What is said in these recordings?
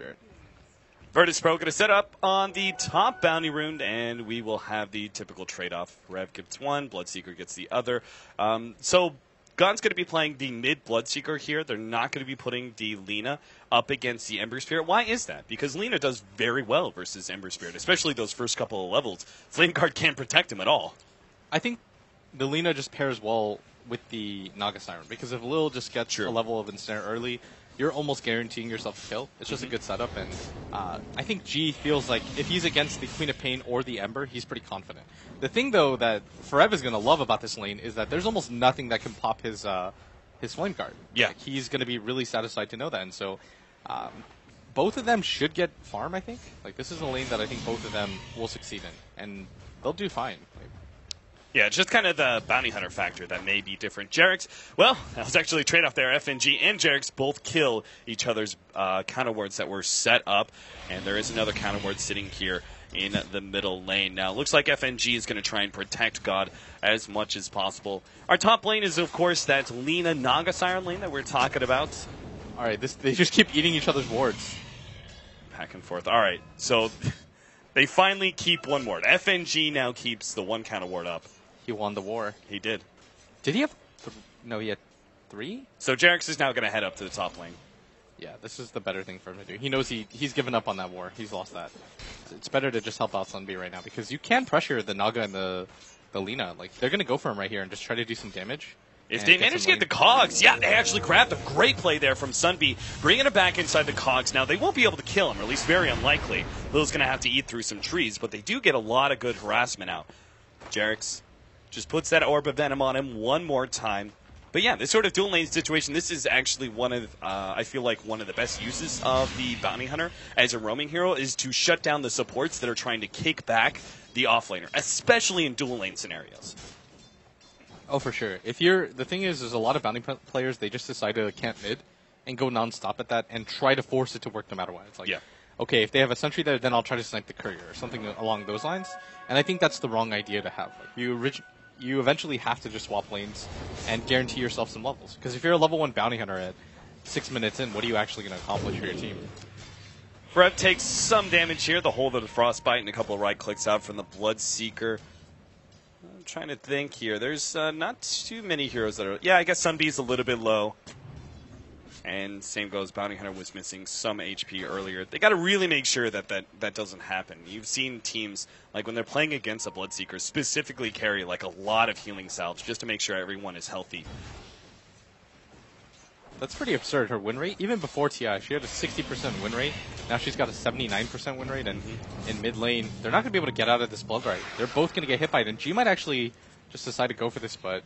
Jared. Virtus Pro going to set up on the top bounty rune, and we will have the typical trade-off. Rev gets one, Bloodseeker gets the other. So Gun's going to be playing the mid Bloodseeker here. They're not going to be putting the Lina up against the Ember Spirit. Why is that? Because Lina does very well versus Ember Spirit, especially those first couple of levels. Flame Guard can't protect him at all. I think the Lina just pairs well with the Naga Siren, because if Lil just gets a level of ensnare early, you're almost guaranteeing yourself a kill. It's just a good setup, and I think G feels like if he's against the Queen of Pain or the Ember, he's pretty confident. The thing, though, that Forev is going to love about this lane is that there's almost nothing that can pop his Flame Guard. Yeah. Like, he's going to be really satisfied to know that, and so both of them should get farm, I think. Like, this is a lane that I think both of them will succeed in, and they'll do fine. Yeah, just kind of the bounty hunter factor that may be different. Jerix, well, that was actually a trade-off there. FNG and Jerix both kill each other's counter wards that were set up, and there is another counter ward sitting here in the middle lane. Now, it looks like FNG is going to try and protect God as much as possible. Our top lane is, of course, that Lina Naga Siren lane that we're talking about. All right, they just keep eating each other's wards. Back and forth. All right, so they finally keep one ward. FNG now keeps the one counter ward up. He won the war. He did. Did he have... No, he had 3? So Jerix is now going to head up to the top lane. Yeah, this is the better thing for him to do. He knows he's given up on that war. He's lost that. It's better to just help out Sunbi right now, because you can pressure the Naga and the Lina. Like, they're going to go for him right here and just try to do some damage. If they manage to get the cogs, yeah, they actually grabbed a great play there from Sunbi, bringing it back inside the cogs. Now, they won't be able to kill him, or at least very unlikely. Lil's going to have to eat through some trees, but they do get a lot of good harassment out. Jerix just puts that Orb of Venom on him one more time. But yeah, this sort of dual lane situation, this is actually one of, I feel like one of the best uses of the Bounty Hunter as a roaming hero is to shut down the supports that are trying to kick back the offlaner, especially in dual lane scenarios. Oh, for sure. The thing is, there's a lot of Bounty players, they just decide to camp mid and go non-stop at that and try to force it to work no matter what. It's like, okay, if they have a sentry there, then I'll try to snipe the courier or something along those lines. And I think that's the wrong idea to have. Like, you eventually have to just swap lanes and guarantee yourself some levels. Because if you're a level 1 bounty hunter at 6 minutes in, what are you actually going to accomplish for your team? Brett takes some damage here, the hold of the Frostbite and a couple of right clicks out from the Bloodseeker. I'm trying to think here. There's not too many heroes that are... Yeah, I guess Sunbee's a little bit low. And same goes, Bounty Hunter was missing some HP earlier. They got to really make sure that doesn't happen. You've seen teams, like when they're playing against a Bloodseeker, specifically carry like a lot of healing salves just to make sure everyone is healthy. That's pretty absurd, her win rate. Even before TI, she had a 60% win rate. Now she's got a 79% win rate, and in mid lane, they're not going to be able to get out of this Blood Right. They're both going to get hit by it, and G might actually just decide to go for this, but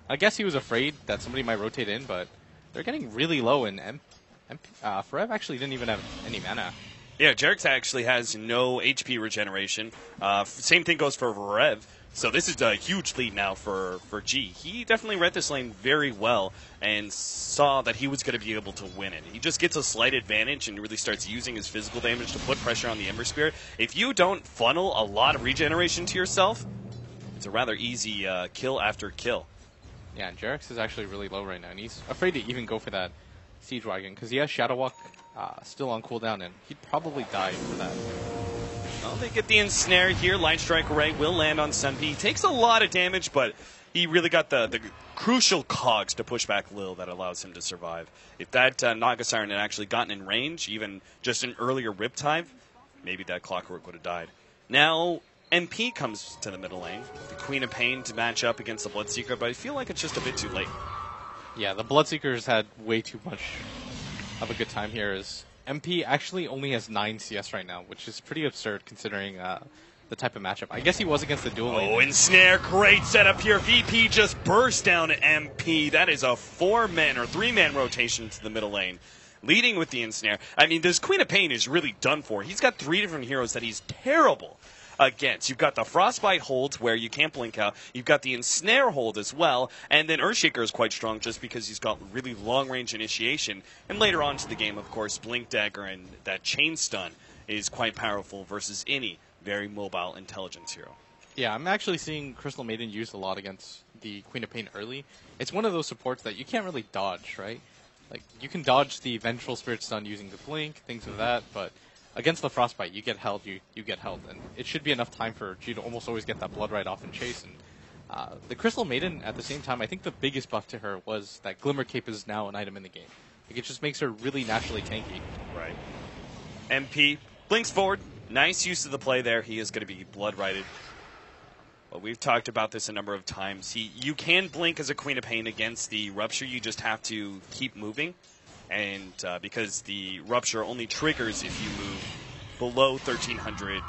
I guess he was afraid that somebody might rotate in, but they're getting really low, and Forev actually didn't even have any mana. Yeah, Jerix actually has no HP regeneration. Same thing goes for Rev. So this is a huge lead now for G. He definitely read this lane very well and saw that he was going to be able to win it. He just gets a slight advantage and really starts using his physical damage to put pressure on the Ember Spirit. If you don't funnel a lot of regeneration to yourself, it's a rather easy kill after kill. Yeah, and Jerix is actually really low right now, and he's afraid to even go for that Siege Wagon, because he has Shadow Walk still on cooldown, and he'd probably die for that. Well, they get the ensnare here. Light Strike Array will land on Sunbi. He takes a lot of damage, but he really got the crucial cogs to push back Lil that allows him to survive. If that Naga Siren had actually gotten in range, even just an earlier Riptide, maybe that Clockwork would have died. Now, MP comes to the middle lane, the Queen of Pain to match up against the Bloodseeker, but I feel like it's just a bit too late. Yeah, the Bloodseekers had way too much of a good time here. As MP actually only has 9 CS right now, which is pretty absurd considering the type of matchup. I guess he was against the dual lane. Oh, ensnare, great setup here. VP just burst down to MP. That is a 4-man or 3-man rotation to the middle lane, leading with the ensnare. I mean, this Queen of Pain is really done for. He's got 3 different heroes that he's terrible against. You've got the Frostbite hold where you can't blink out. You've got the Ensnare hold as well. And then Earthshaker is quite strong just because he's got really long-range initiation. And later on to the game, of course, Blink Dagger and that Chain Stun is quite powerful versus any very mobile intelligence hero. Yeah, I'm actually seeing Crystal Maiden used a lot against the Queen of Pain early. It's one of those supports that you can't really dodge, right? Like, you can dodge the Vengeful Spirit stun using the Blink, things of that, but against the Frostbite, you get held, you get held. And it should be enough time for you to almost always get that Blood Right off and chase. And the Crystal Maiden, at the same time, I think the biggest buff to her was that Glimmer Cape is now an item in the game. Like, it just makes her really naturally tanky. Right. MP blinks forward. Nice use of the play there. He is going to be Blood Righted. Well, we've talked about this a number of times. You can blink as a Queen of Pain against the Rupture. You just have to keep moving. And because the Rupture only triggers if you move below 1300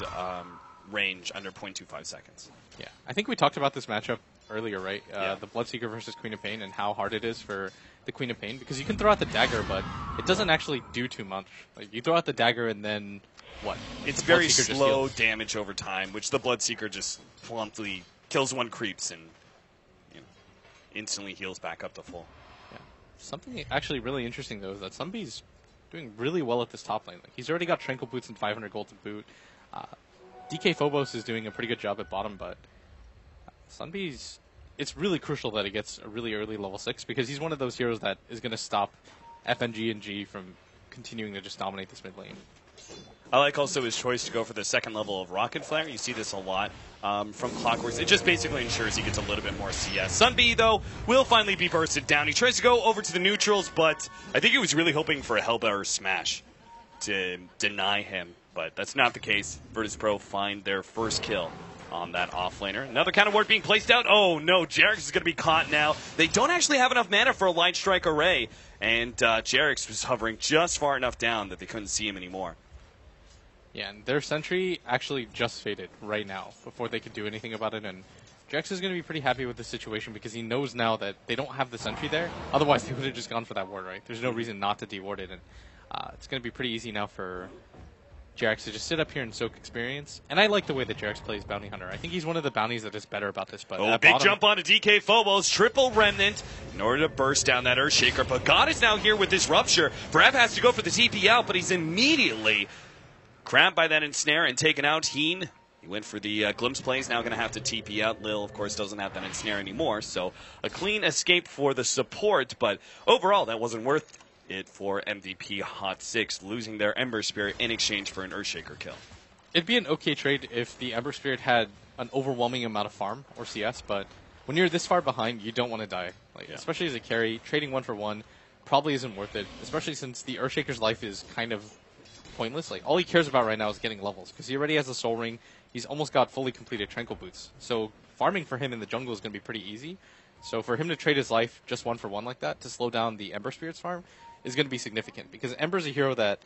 range under 0.25 seconds. Yeah, I think we talked about this matchup earlier, right? Yeah. The Bloodseeker versus Queen of Pain and how hard it is for the Queen of Pain. Because you can throw out the dagger, but it doesn't actually do too much. Like, you throw out the dagger and then what? It's very slow damage over time, which the Bloodseeker just promptly kills one creeps and instantly heals back up to full. Yeah. Something actually really interesting, though, is that Sunbee's doing really well at this top lane. Like, he's already got Tranquil Boots and 500 gold to boot. DK Phobos is doing a pretty good job at bottom, but Sunbee's... It's really crucial that he gets a really early level 6, because he's one of those heroes that is going to stop FNG and G from continuing to just dominate this mid lane. I like also his choice to go for the second level of Rocket Flare. You see this a lot from Clockworks. It just basically ensures he gets a little bit more CS. Sunbee, though, will finally be bursted down. He tries to go over to the neutrals, but I think he was really hoping for a Hellbearer smash to deny him. But that's not the case. Virtus Pro find their first kill on that offlaner. Another counter ward being placed out. Oh, no, Jerix is going to be caught now. They don't actually have enough mana for a Light Strike Array, and Jerix was hovering just far enough down that they couldn't see him anymore. Yeah, and their sentry actually just faded right now before they could do anything about it, and Jax is going to be pretty happy with the situation because he knows now that they don't have the sentry there. Otherwise, they would have just gone for that ward, right? There's no reason not to deward it, and it's going to be pretty easy now for Jax to just sit up here and soak experience. And I like the way that Jax plays Bounty Hunter. I think he's one of the bounties that is better about this. But big jump onto DK Phobos, triple Remnant in order to burst down that Earthshaker. But God is now here with this Rupture. Brev has to go for the TP out, but he's immediately grabbed by that ensnare and taken out. He went for the glimpse play. He's now going to have to TP out. Lil, of course, doesn't have that ensnare anymore. So a clean escape for the support. But overall, that wasn't worth it for MVP Hot 6, losing their Ember Spirit in exchange for an Earthshaker kill. It'd be an okay trade if the Ember Spirit had an overwhelming amount of farm or CS, but when you're this far behind, you don't want to die. Especially as a carry, trading 1-for-1 probably isn't worth it, especially since the Earthshaker's life is kind of pointless. Like, all he cares about right now is getting levels, because he already has a Soul Ring. He's almost got fully completed Tranquil Boots. So farming for him in the jungle is going to be pretty easy. So for him to trade his life just 1-for-1 like that to slow down the Ember Spirit's farm is going to be significant, because Ember's a hero that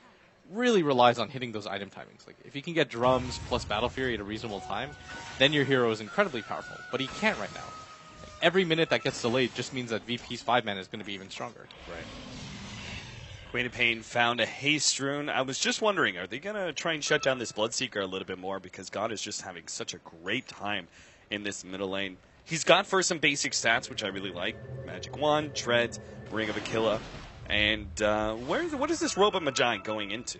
really relies on hitting those item timings. Like, if you can get drums plus Battle Fury at a reasonable time, then your hero is incredibly powerful. But he can't right now. Like, every minute that gets delayed just means that VP's 5-mana is going to be even stronger. Right. Queen of Pain found a Haste Rune. I was just wondering, are they going to try and shut down this Bloodseeker a little bit more, because God is just having such a great time in this middle lane. He's got for some basic stats, which I really like. Magic Wand, Tread, Ring of Aquila. And what is this Robot Magi going into?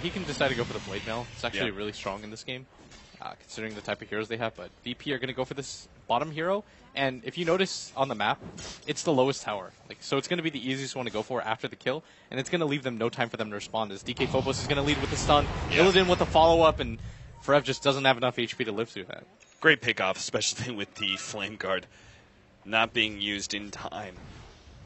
He can decide to go for the Blade Mail. It's actually really strong in this game, considering the type of heroes they have. But VP are going to go for this bottom hero. And if you notice on the map, it's the lowest tower. So it's going to be the easiest one to go for after the kill. And it's going to leave them no time for them to respond, as DK Phobos is going to lead with the stun, Illidan with the follow-up, and Forev just doesn't have enough HP to live through that. Great pickoff, especially with the Flame Guard not being used in time.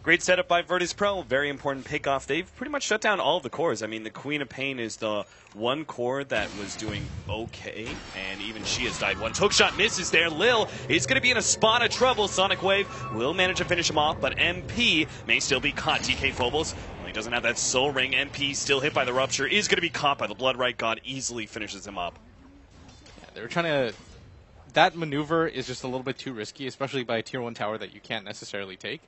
Great setup by Virtus Pro. Very important pickoff. They've pretty much shut down all of the cores. I mean, the Queen of Pain is the one core that was doing okay, and even she has died once. Hookshot misses there. Lil is going to be in a spot of trouble. Sonic Wave will manage to finish him off, but MP may still be caught. DK Phobos, well, he doesn't have that Soul Ring. MP still hit by the Rupture, is going to be caught by the Blood Right God. Easily finishes him up. Yeah, they were trying to... That maneuver is just a little bit too risky, especially by a Tier 1 tower that you can't necessarily take.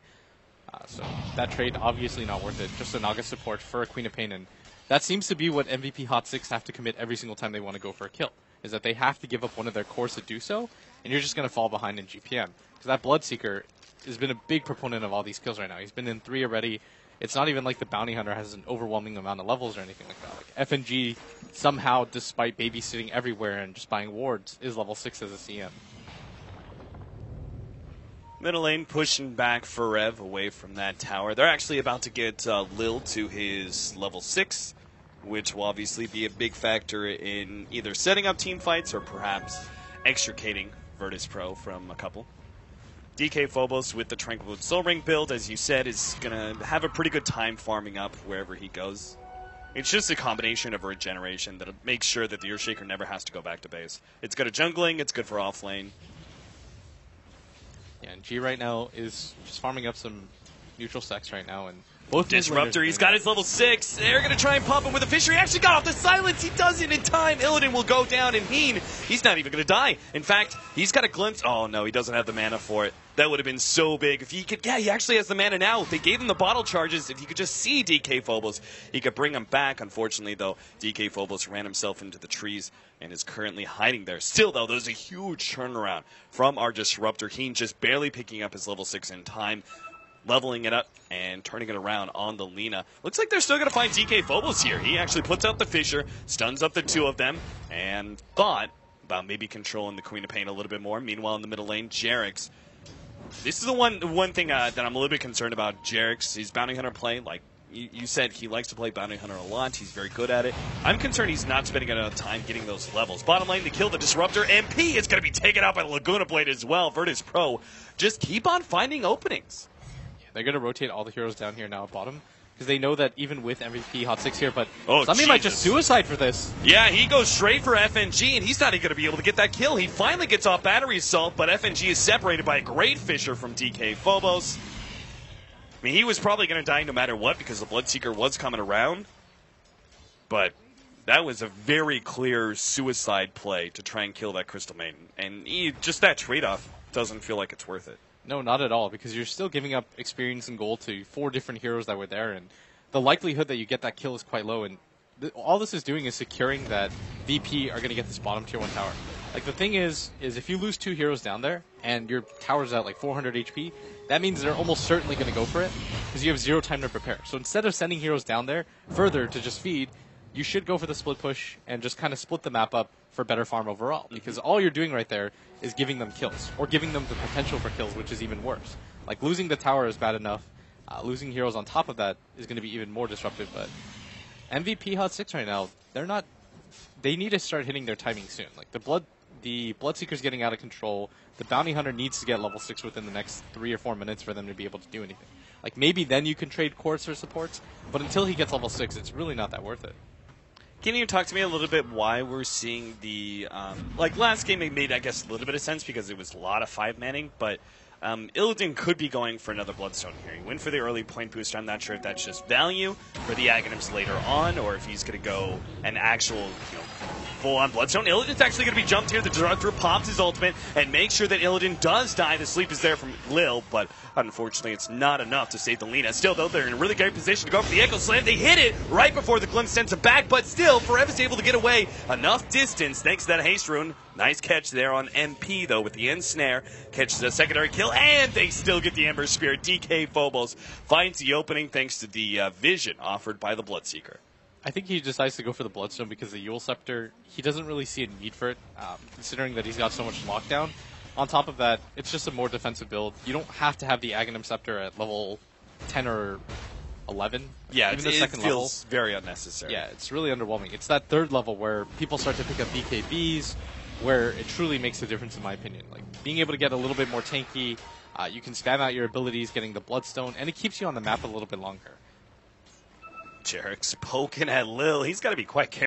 So that trade, obviously not worth it. Just a Naga support for a Queen of Pain, and that seems to be what MVP Hot 6 have to commit every single time they want to go for a kill, is that they have to give up one of their cores to do so, and you're just going to fall behind in GPM. Because that Bloodseeker has been a big proponent of all these kills right now. He's been in 3 already. It's not even like the Bounty Hunter has an overwhelming amount of levels or anything like that. Like, FNG, somehow, despite babysitting everywhere and just buying wards, is level 6 as a CM. Middle lane pushing back Forev away from that tower. They're actually about to get Lil to his level 6, which will obviously be a big factor in either setting up team fights or perhaps extricating Virtus Pro from a couple. DK Phobos with the Tranquil Soul Ring build, as you said, is going to have a pretty good time farming up wherever he goes. It's just a combination of regeneration that makes sure that the Earthshaker never has to go back to base. It's good at jungling, it's good for offlane. Yeah, and G right now is just farming up some neutral stacks right now, and both Disruptor, he's got his level 6. They're going to try and pop him with a Fisher. He actually got off the silence. He does it in time. Illidan will go down, and Heen, he's not even going to die. In fact, he's got a glimpse. Oh, no, he doesn't have the mana for it. That would have been so big. If he could, yeah, he actually has the mana now. If they gave him the bottle charges, if you could just see DK Phobos, he could bring him back. Unfortunately, though, DK Phobos ran himself into the trees and is currently hiding there. Still, though, there's a huge turnaround from our Disruptor. Heen just barely picking up his level 6 in time, leveling it up and turning it around on the Lina. Looks like they're still going to find DK Phobos here. He actually puts out the Fissure, stuns up the two of them, and thought about maybe controlling the Queen of Pain a little bit more. Meanwhile, in the middle lane, Jerix. This is the one thing that I'm a little bit concerned about. Jerix, he's Bounty Hunter play. Like you said, he likes to play Bounty Hunter a lot. He's very good at it. I'm concerned he's not spending enough time getting those levels. Bottom lane, to kill the Disruptor. MP is going to be taken out by the Laguna Blade as well. Virtus Pro, just keep on finding openings. They're going to rotate all the heroes down here now at bottom, because they know that even with MVP Hot 6 here, but somebody might just suicide for this. Yeah, he goes straight for FNG, and he's not even going to be able to get that kill. He finally gets off Battery Assault, but FNG is separated by a great Fissure from DK Phobos. I mean, he was probably going to die no matter what, because the Bloodseeker was coming around. But that was a very clear suicide play to try and kill that Crystal Maiden. And just that trade-off doesn't feel like it's worth it. No, not at all, because you're still giving up experience and gold to 4 different heroes that were there, and the likelihood that you get that kill is quite low, and all this is doing is securing that VP are going to get this bottom tier 1 tower. Like, the thing is if you lose 2 heroes down there, and your tower's at like 400 HP, that means they're almost certainly going to go for it, because you have 0 time to prepare. So instead of sending heroes down there further to just feed, you should go for the split push and just kind of split the map up for better farm overall, because all you're doing right there is giving them kills, or giving them the potential for kills, which is even worse. Like, losing the tower is bad enough. Losing heroes on top of that is going to be even more disruptive, but MVP Hot 6 right now, they need to start hitting their timing soon. Like, the Bloodseeker's getting out of control. The Bounty Hunter needs to get level 6 within the next 3 or 4 minutes for them to be able to do anything. Like, maybe then you can trade cores for supports, but until he gets level 6, it's really not that worth it. Can you talk to me a little bit why we're seeing the, like last game it made, I guess, a little bit of sense because it was a lot of 5-manning, but Illidan could be going for another Bloodstone here. He went for the early point boost. I'm not sure if that's just value for the Aghanims later on, or if he's going to go an actual, full-on Bloodstone. Illidan's actually going to be jumped here. The Disruptor pops his ultimate and makes sure that Illidan does die. The sleep is there from Lil, but unfortunately it's not enough to save the Lina. Still, though, they're in a really great position to go for the Echo Slam. They hit it right before the Glimpse sends it back, but still, Forev is able to get away enough distance thanks to that haste rune. Nice catch there on MP, though, with the Ensnare. Catches the secondary kill, and they still get the Ember Spirit. DK Phobos finds the opening thanks to the vision offered by the Bloodseeker. I think he decides to go for the Bloodstone because the Eul Scepter, he doesn't really see a need for it, considering that he's got so much lockdown. On top of that, it's just a more defensive build. You don't have to have the Aghanim Scepter at level 10 or 11. Yeah, even the second feels very unnecessary. Yeah, it's really underwhelming. It's that 3rd level where people start to pick up BKBs, where it truly makes a difference, in my opinion. Like, being able to get a little bit more tanky, you can spam out your abilities, getting the Bloodstone, and it keeps you on the map a little bit longer. Jerix poking at Lil. He's got to be quite careful.